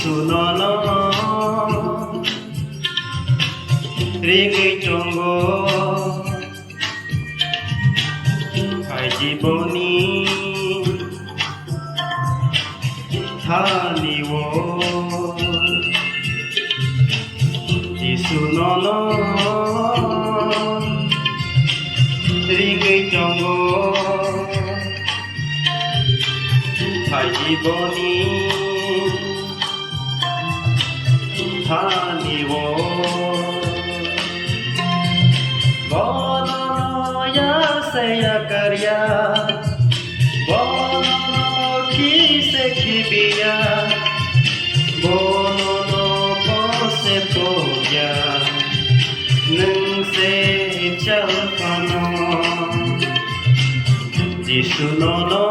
지수너너 링의 정보 알지보니 다니워 지수너너 링의 정보 알지보니 다니워 bonono saya karya bonono kise kibiya bonono pose poya nung se chalpano jisunono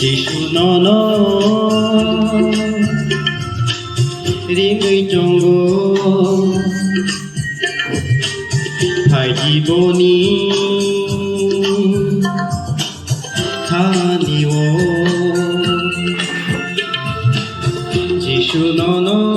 Jisunono ring의 정보 알지보니 다니워 지수너너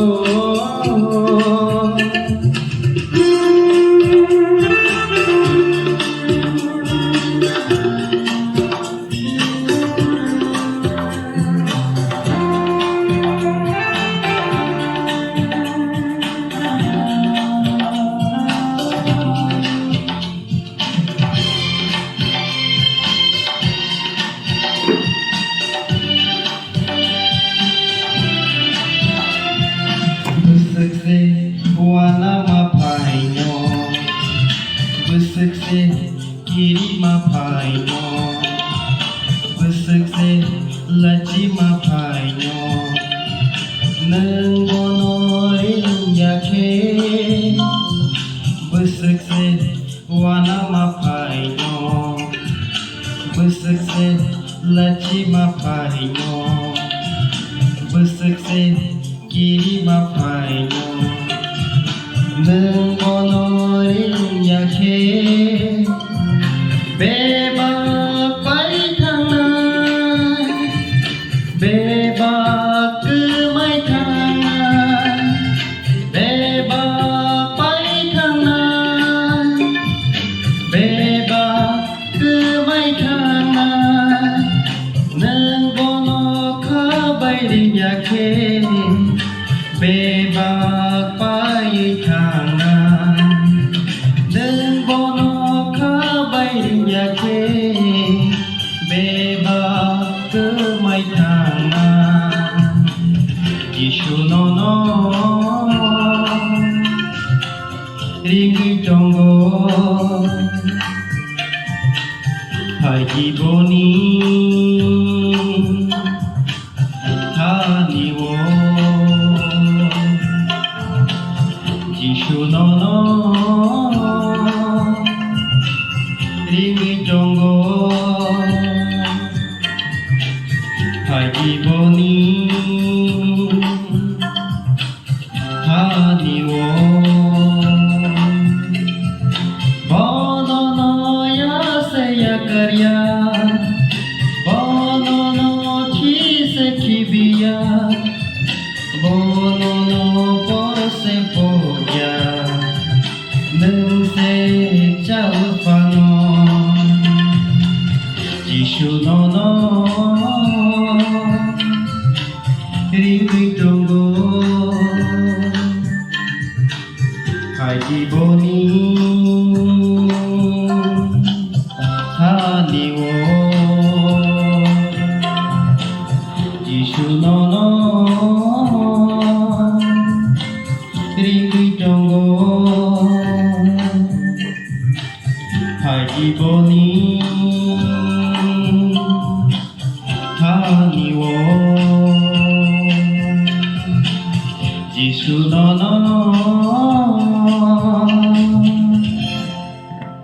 Wana mapaino Besekse kiri mapaino Besekse laci mapaino Neng bonorin yake Besekse wana mapaino Besekse laci mapaino Besekse kiri mapaino Neng bonorin yake bebak pai tangan bebak kemai tangan bebak pai tangan bebak kemai tangan Neng bono kabai yake bebak pai tangan Neng bono kabai yake bebak kemai tangan Jisunono ring의 정보 알지보니 다니워 জীৱনী হানিও বৰ্ণনয়া সেয়া কৰিয়া বৰ্ণন ঠিছে খিবিয়া বৰ্ণন পৰছে পগিয়া নংছে চালফান যিশু নন রিবিতঙ্গ high জীবনী হানিও যিশু নন রিবিতঙ্গ high জীবনী হানিও যিশু নন